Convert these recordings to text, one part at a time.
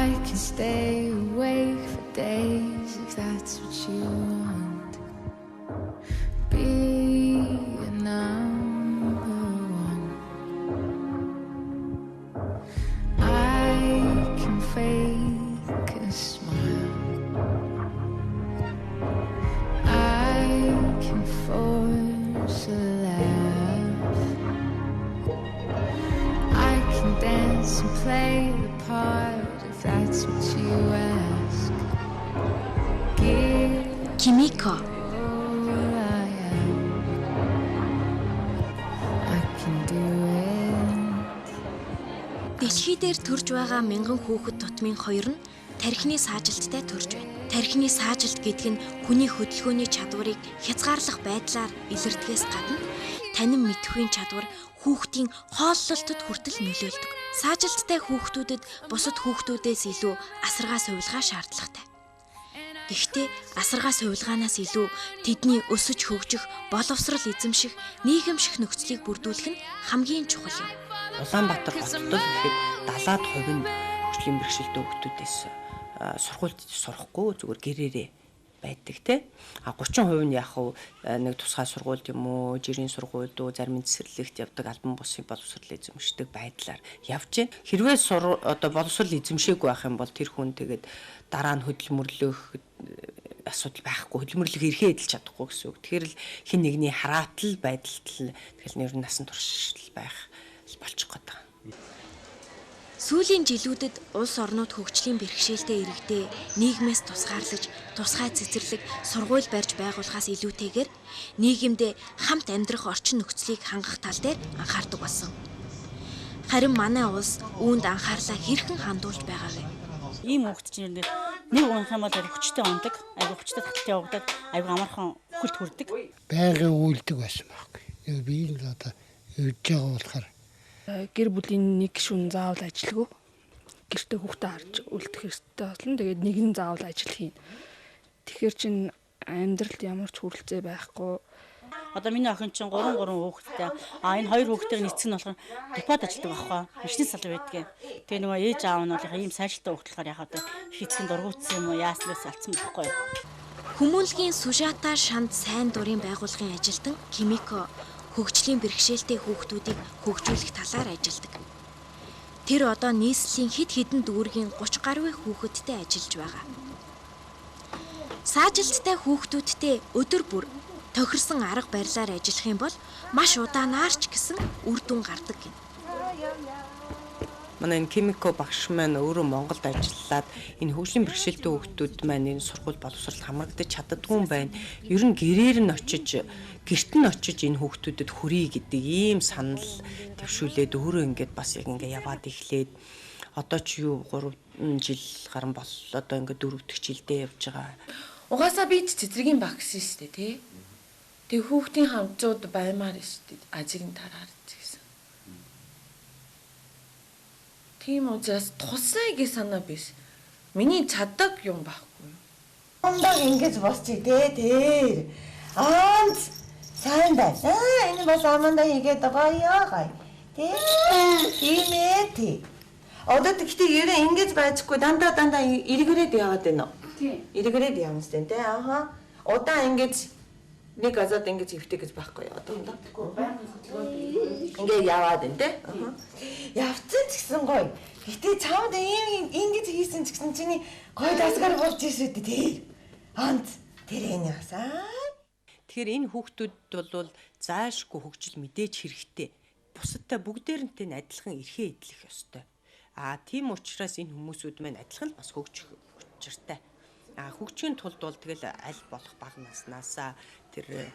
I can stay awake for days if that's what you want. Be a number one. I can fake a smile. I can force a laugh. I can dance and play the part if that's what you ask. Give Kimiko. all I am. I can do it. Дэлхий дээр төрж байгаа мянган хүүхэд тутмын 2 нь тархины саажилттай төрж байна. Тархины саажилт гэдэг нь хүний хөдөлгөөний чадварыг хязгаарлах байдлаар илэрдгээс гадна танин мэдхийн чадвар хүүхдийн хооллолтод хүртэл нөлөөлдөг. Саажилттай хүүхдүүдэд бусад хүүхдүүдээс илүү асаргаа сувилгаа шаардлагатай. Гэхдээ асаргаа сувилгаанаас илүү тэдний өсөж хөгжих, боловсрал эзэмших, нийгэмших нөхцөлийг бүрдүүлэх нь хамгийн чухал юм. Улаанбаатар хотод л ихэд 70% нь хөгжлийн бэрхшээлтэй хүүхдүүдээс сургуульд сурахгүй зүгээр гэрээрээ байдаг те. 30% нь яг нэг тусгай сургуульд юм уу, жирийн сургуульд уу, зарим цэцэрлэгт явдаг албан бусны боловсрол эзэмшдэг байдлаар явж байна. Хэрвээ одоо боловсрол эзэмшээгүй байх юм бол тэр хүн тэгээд дараа нь хөдөлмөрлөх асуудал байхгүй, хөдөлмөрлөх эрхээ эдэлж чадахгүй гэсэн үг. Тэгэхээр л хин нэгний хараатал байдалд тэгэл нэр насан туршил байх болчих гээд байгаа. Сүүлийн жилүүдэд улс орнууд хөгжлийн бэрхшээлтэй иргэдээ нийгмээс тусгаарлаж, тусгай цэцэрлэг, сургууль барьж байгуулахаас илүүтэйгээр нийгэмдээ хамт амьдрах орчин нөхцөлийг хангах тал дээр анхаардаг болсон. Харин манай улс үүнд анхаарлаа хэрхэн хандуулж байгаа вэ? Ийм хүүхд чинь нэг унах юм бол хүчтэй ундаг, айгүй хүчтэй таталт явагдаад айгүй амархан хөлт хүрдэг. Байнгын үйлдэг байсан байхгүй. Би л одоо үйж байгаа болохоор гэр бүлийн нэг шүн заавал ажилгүй. Гэртээ хүүхдээ харж үлдэх хэрэгтэй болно. Тэгээд нэг нь заавал ажил хийн. Тэгэхээр чин амьдралд ямар ч хүрэлцээ байхгүй. Одоо миний охин чинь 3 хүүхэдтэй. Энэ 2 хүүхдийн эцэг нь болохоор депот ажилладаг байхгүй. Машины салбар байдгийн. Тэгээ нөгөө ээж аав нь бол ийм сайжралтай хүүхд болохоор яхаа одоо эцэг нь дургуутсан юм уу, яаснаас алдсан байхгүй. Хүмүүнлэгийн Сужата шанд сайн дурын байгууллагын ажилтан Kimiko хөгжлийн бэрхшээлтэй хүүхдүүдийг хөгжүүлэх талаар ажилладаг. Тэр одоо нийслэлийн хэд хэдэн дүүргийн 30 гаруй хүүхэдтэй ажиллаж байгаа. Саажилттай хүүхдүүдтэй өдөр бүр тохирсон арга барилаар ажиллах юм бол маш удаанаар ч гэсэн үр дүн гардаг гэнэ. Манай энэ Kimiko багш маань өөрөө Монголд ажиллаад энэ хөгжлийн бэрхшээлтэй хүүхдүүд маань энэ сургууль боловсролд хамрагдаж чаддгүй юм байна. Ер нь гэрээр нь очиж, гэрт нь очиж энэ хүүхдүүдэд хүрээ гэдэг ийм санал төвшүүлээд өөрөө ингээд бас яг ингээд яваад эхлээд одоо ч юу 3 жил гарan бол одоо ингээд 4 дахь жилдээ явж байгаа. Угаасаа би цэцэргийн багш шүү дээ тий. Тэг хүүхдийн хамтууд баймаар шүү дээ. Ажиг нь тараар гэсэн. Тийм учраас тусаа гэж санаа биш. Миний чаддаг юм байхгүй. Ондаг ингэж босчих дээ. Анц сайн байна. Энэ бас аманда хийгээд байгаа гай. Тийм. Одоо тэгтээ ерөө ингэж байцгүй дандаа эргэрээд яваад байна. Тийм. Эргэрээд явна сте тэ. Аха. Удаан ингэж нэг газад ингэж хөвтэй гэж байхгүй одоо. Ингээ яваад байна тэ. Аха. Явцсан ч гэсэн гоё. Гэтэ чамд ингэж хийсэн ч гэсэн чиний гоё дасгаар болж ирсэн үү тий. Анц тэр энэ ясаа. Тэгэхээр энэ хүүхдүүд бол заашгүй хөгжил мэдээж хэрэгтэй. Бусадтай бүгдээрнтэй нь адилхан эрхээ эдлэх ёстой. Тийм учраас энэ хүмүүсүүд маань адилхан л бас хөгжих учиртай. Хөгжихийн тулд бол тэгэл аль болох бага наснаасаа тэр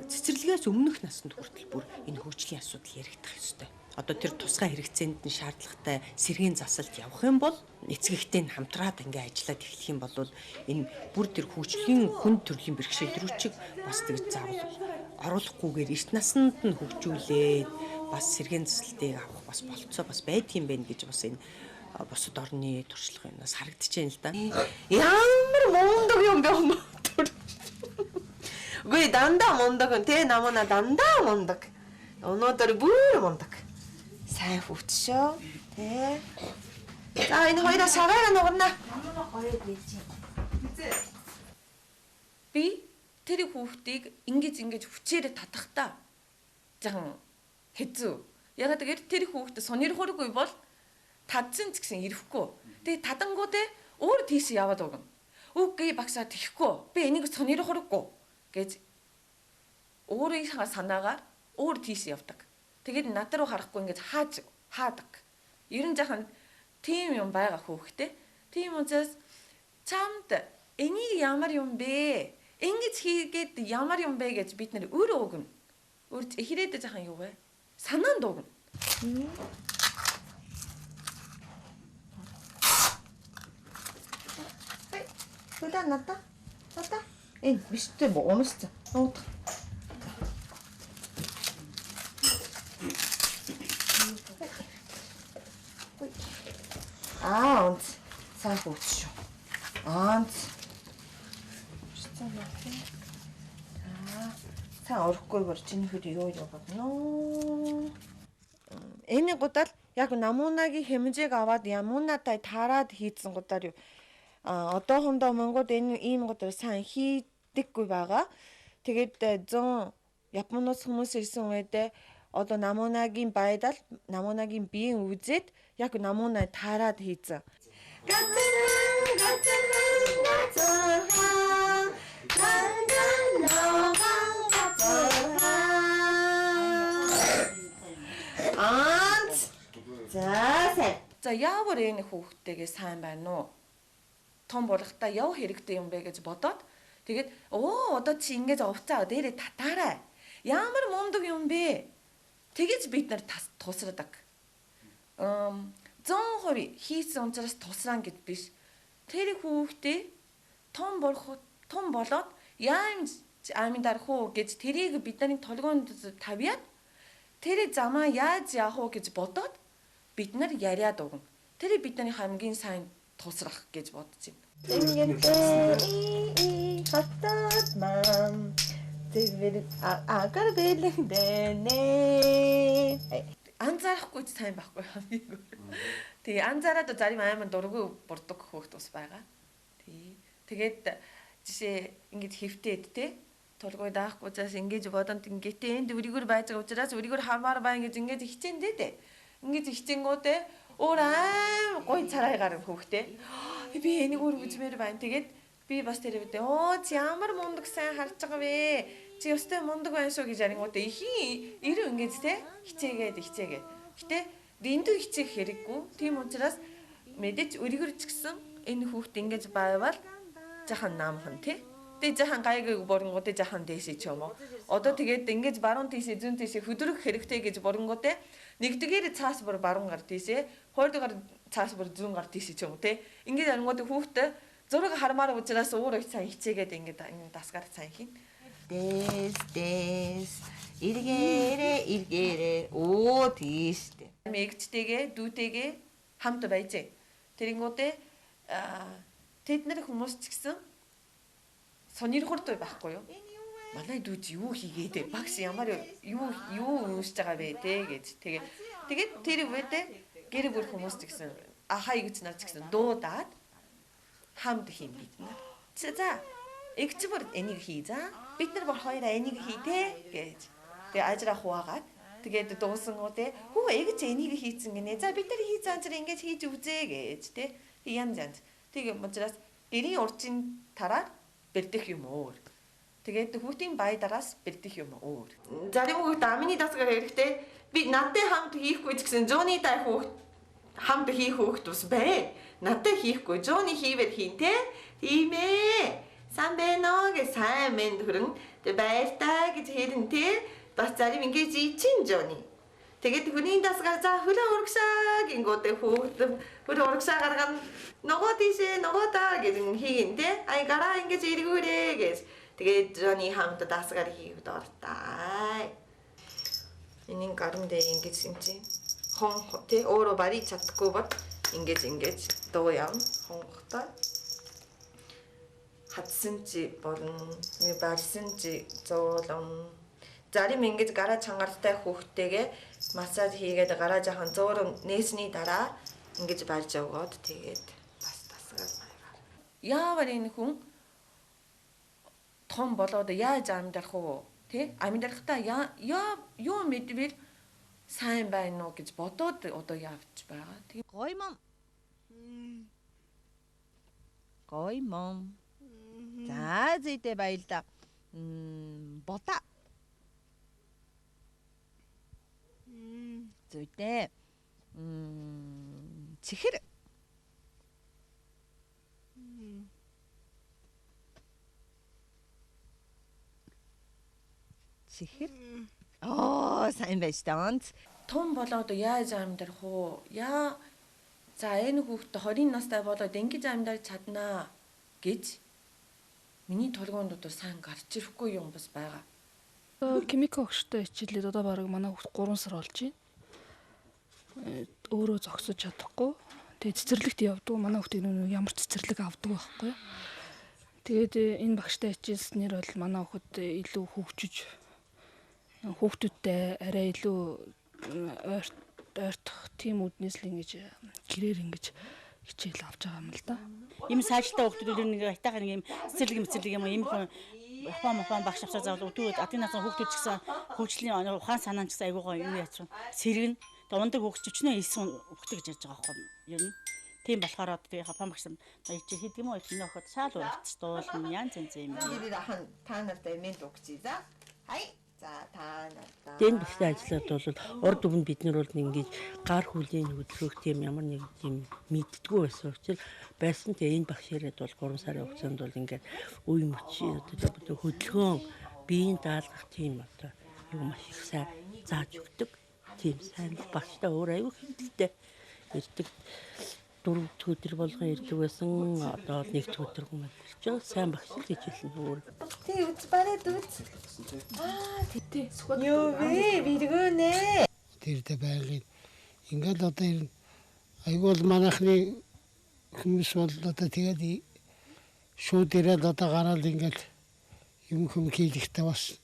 цэцэрлэгээс өмнөх наснд хүртэл бүр энэ хөгжлийн асуудал яригдах ёстой. Одоо тэр тусгай хэрэгцээнд нь шаардлагатай сэргийн засалт явах юм бол эцэгтэй нь хамтраад ингээ ажиллаад эхлэх юм бол энэ бүр тэр хөгжлийн хүн төрлийн бэрхшээл рүүчиг бас тэгж заавал оруулахгүйгээр эрт наснд нь хөгжүүлээд бас сэргийн засалтыг авах бас болцоо бас байдгийм байх гэж бас энэ бусад орны туршлагынаас харагдаж байна л да. Ямар мундаг юм бэ юм. Гүй дандаа мундаг тэ намана дандаа мундаг. Өнөөдөр бүр мундаг. Сайн хөвчшөө тэ. За энэ хоёроо шагаараа нугарна. Би тэр хүүхдийг ингэж хүчээрээ татахтаа жахан хэзүү. Ягаад гэвэл тэр хүүхд сонирхоогүй бол тадсан ч гэсэн ирэхгүй. Тэгээ тадангуудээ өөр тийш яваад өгнө. Үгүй багсаа тэхгүй. Би энийг сонирхоогүй гэж өөрийнхөө санаагаар өөр тийш явдаг. Тэгээд над руу харахгүй ингэж хаадаг. Ер нь жахан тийм юм байгаа хүүхдээ. Тийм учраас чамд энийг ямар юм бэ? Ингэж хийгээд ямар юм бэ гэж бид нэр өөрөө өгнө. Өөр ихрээд жахан юу вэ? Санаанд өгнө. Туда надаа. Энэ биштэй уумссан. Нууд. Онц. Сайн хөвч шүү. Онц. Сайн орохгүй бол чиний хөл юу бодно. Энэ гудал яг намуунагийн хэмжээг аваад ямуунатай таарад хийцэн гудаар юу одоохондоо Монгол энэ ийм гудал сайн хийдэггүй байгаа. Тэгээд 100 Японоос хүмүүс ирсэн үедээ одоо намуунагийн байдал, намуунагийн биеийн үзэд яг намуунаа таарад хийцэн. За яавар энэ хүүхдтэйгээ сайн байна уу? Том болохтаа яв хэрэгтэй юм бэ гэж бодоод тэгээд одоо чи ингэж овцаа дээрээ татаарай. Ямар мундаг юм бэ? Тэгэж бид нар тусрадаг. 100% хийсэн учраас тусраа гэж биш. Тэр хүүхдээ том болоод яамын дарах уу гэж тэрийг бидний толгоонд тавьяад тэр замаа яаж яах уу гэж бодоод бид нар яриад өгнө. Тэр бидний хамгийн сайн тусрах гэж бодож байна. Анзаарахгүй ч сайн байхгүй юм. Тэгээ анзаараад зарим аймаг дургүй бурдаг хөөхт ус байгаа. Тэгээд жишээ ингэж хэвтээд те толгой даахгүй цаас ингэж бодонд ингэтээ энд өригөр байж байгаа учраас өригөр хамаар баа ингэж хичээн дээ. Ингэж хичээнгүүтээ өөр аим гой царай гарах хөөхтэй. Би энийг өөр үзмээр байна. Тэгээд би бас тэр үедээ чи ямар мундаг сайн харж байгаа вэ? Чи өстэй мундаг байна шүү гэж арингуудаа ихийн ирүү ингэж те хичээгээд. Гэтэ дэндүү хичээх хэрэггүй. Тийм учраас мэдээч өригөр ч гэсэн энэ хүүхд ингэж байвал жахан наамхан те. Тэгээ жахан гайгүй боронгуудаа жахан дээшээ ч юм уу. Одоо тэгээд ингэж баруун тийшээ зүүн тийшээ хөдрөх хэрэгтэй гэж боронгуудаа нэгдгээр цаас бүр баруун гар тийшээ, хоёрдугаар цаас бүр зүүн гар тийшээ ч юм уу те. Ингэж арингуудаа хүүхд зураг хармаар учраас өөрөө сайн хичээгээд ингэж энэ дасгаар сайн хийн. Дэс иргээрээ оо тийштэй. Мэгчтэйгээ дүүтэйгээ хамт байжээ. Тэрэнгүүдээ тэд нар хүмүүс ч гэсэн сонирхолтой байхгүй юу? Манай дүүд юу хийгээд багш ямар юу уншиж байгаа бэ те гэж. Тэгээд тэр үедээ гэр бүл хүмүүс ч гэсэн ахаа гэж нар ч гэсэн дуудаад хамт хийн бид нар. За эгч бүр энийг хий за. Бид нар бол хоёроо энийг хий те гэж. Тэгээ ажраа хуваагаад тэгээд дуусангуудээ хөө эгч энийг хийцэн гинэ. За бид нар хий зан зэрэг ингэж хийж үзээ гэж те. Янз. Тэгээ учраас гэрийн урчин тараар бэрдэх юм өөр. Тэгээд хүүхдийн баядараас бэрдэх юм өөр. Зарим хүүхд амины дасгаар хэрэгтэй. Би надтай хамт хийхгүй ч гэсэн Жоны тай хүүхд хамт хийх хүүхд ус бай. Надтай хийхгүй Жоны хийвэр хийн те. Тийм ээ. Сайн байна уу гэж сайн мэнд хөрөн. Тэг баяртай гэж хэлэн те. Бас зарим ингэж ичин Жоны. Тэгээд хүний дасгаар за хөлөө урагшаа гингүүтэй хүүхд хөлөө урагшаа гаргана. Нөгөө тийшээ нөгөө таа гэж хийгэн те. Ай гараа ингэж иргүүрээ гэж. Тэгээд Жоны хамт дасгаар хийх дуртай. Энийн гарамдээ ингэж юм чи. Хон те өөрөө барий чадахгүй бол ингэж дуу явна. Хонгохтой. Хатсан чи борн, барьсан чи зуулам. Зарим ингэж гараа чангартай хүүхдтэйгээ массаж хийгээд гараа жахан зөөр нээсний дараа ингэж барьж өгөөд тэгээд бас тасгаад маягаар. Яавар энэ хүн том болоод яаж амьдрах уу? Тэ? Амьдрахтаа юу мэдвэл сайн байна уу гэж бодоод одоо явж байгаа. Тэгээд гоё мом. Гоё мом. За зүйдээ баярлаа. Бота. Зүйдээ. Чихэр. Чихэр. Сайн байж таа. том болоод яаж амьдрах уу? За энэ хүүхдээ 20 настай болоод ингэж амьдрах чаднаа гэж миний толгоонд одоо сайн гарч ирэхгүй юм бас байгаа. Химик өгчтэй хичээлээд одоо бараг манай хүүхд 3 сар болж байна. Өөрөө зогсож чадахгүй. Тэгээ цэцэрлэгт явдаг. Манай хүүхдийн нөө ямар цэцэрлэг авдаг байхгүй. Тэгээд энэ багштай хичээлснээр бол манай хүүхд илүү хөгжиж хүүхдүүдтэй арай илүү ойртох тийм үднээс л ингэж гэрээр ингэж хичээл авч байгаа юм л да. Ийм сайжлалтай хүүхдүүд нэг хайтаахын нэг ийм цэцэрлэг юм ийм Япон багш авчаа заавал өдөрт адын насны хүүхдүүд ч гэсэн хөгжлийн ухаан санаан ч гэсэн айгуу гоё юм яач. Сэргэн ундаг хүүхд чөчнөө хийсэн хүүхд гэж ярьж байгаа байхгүй юу? Тийм болохоор одоо Япон багш нар хийдэг юм уу? Энэ охид шал уралц дуулна янз янз юм. Та нартай эмэнд өгчий за. Хай. За та нартай. Дэн бусдын ажлууд бол урд өмнө бид нар бол ингэж гар хүлийн хөдөлгөөх тийм ямар нэг юм мэддгүү байсан учраас байсан те энэ багш яриад бол 3 сарын хугацаанд бол ингээд үе мөч одоо хөдөлгөөн биеийн даалгах тийм одоо юм маш их сайн зааж өгдөг. Тийм сайн багштай өөр аюу хэмтэлтэй ирдэг. 4 өдөр болгон ирдэг байсан. Одоо 1 өдөр хүмүүс болж байгаа. Сайн багш л гэж хэлнэ өөр. Тий үз бараад үз. Тий. Юу вэ? Биргэнэ. Тэр байгаад ингээд одоо айгуул манайхны хүмүүс бол одоо тэгээд шууд ирээд одоо гараад ингээд юм хийлэхтэй бас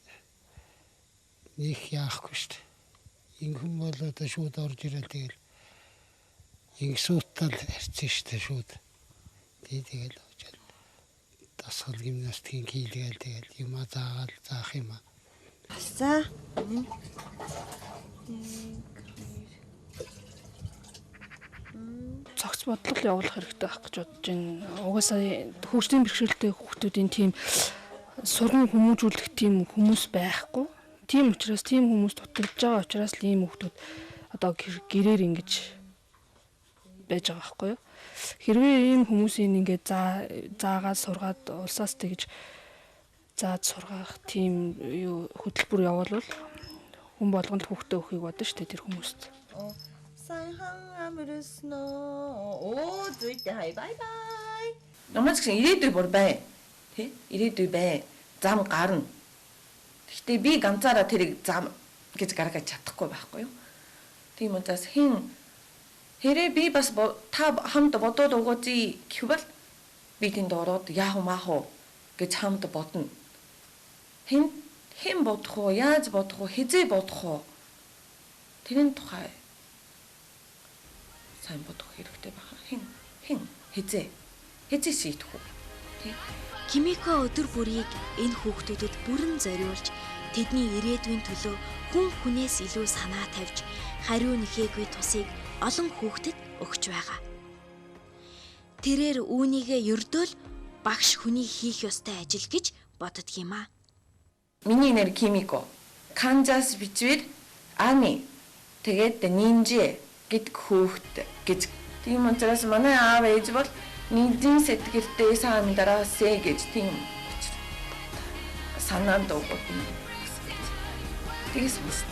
нэг яахгүй шүү дээ. Энэ хүн бол одоо шууд орж ирээд тэгэл Ингсуутал харьцсан шүү дээ шууд. Тэгээд очил дасгал гимнастикийн хийлгээл тэгэл юм заах юм аа. За. Цогц бодлого явуулах хэрэгтэй байх гэж бодож байна. Угаасаа хөгжлийн бэрхшээлтэй хүүхдүүдийн тийм сургууль хүмүүжүүлэх тийм хүмүүс байхгүй. Тийм учраас тийм хүмүүс дутагдж байгаа учраас л ийм хүүхдүүд одоо гэрээр ингэж байж байгаа байхгүй юу. Хэрвээ ийм хүмүүсийн ингээд заагаад сургаад улсаас тэгж зааж сургах тийм юу хөтөлбөр явуулвал хүн болгонд хүүхдээ өгөхийг бодно шүү дээ тэр хүмүүст. Сайхан амарсноо. Зүйтэй хай бай бай. Намайг гэсэн ирээдүй бүр бай. Тэ? Ирээдүй бай. Зам гарна. Гэхдээ би ганцаараа тэрийг зам гэж гаргаж чадахгүй байхгүй юу? Тийм учраас хэрэг би бас та хамт бодоод өгөөч гэвэл би тэнд ороод яах мах гэж хамт бодно. Хэн бодох уу, яаж бодох уу, хизээ бодох уу? Тэрийн тухай сайн бодох хэрэгтэй байна. Хэн хизээ шийдэх үү? Кимико өдөр бүрийг энэ хүүхдүүдэд бүрэн зориулж тэдний ирээдүйн төлөө хүн хүнээс илүү санаа тавьж хариу нэхээгүй тусыг олон хүүхдэд өгч байгаа. Тэрээр үүнийгээ ердөөл багш хүний хийх ёстой ажил гэж боддог юм аа. Миний нэр Кимико. Канзас бичвэр Ани. Тэгээд Нинжэ гэдэг хүүхэд гэж. Тийм учраас манай аав ээж бол нэгэн сэтгэлдээ сайн дараасэ гэж тийм санаанд өгөөд. Тэгээс үст.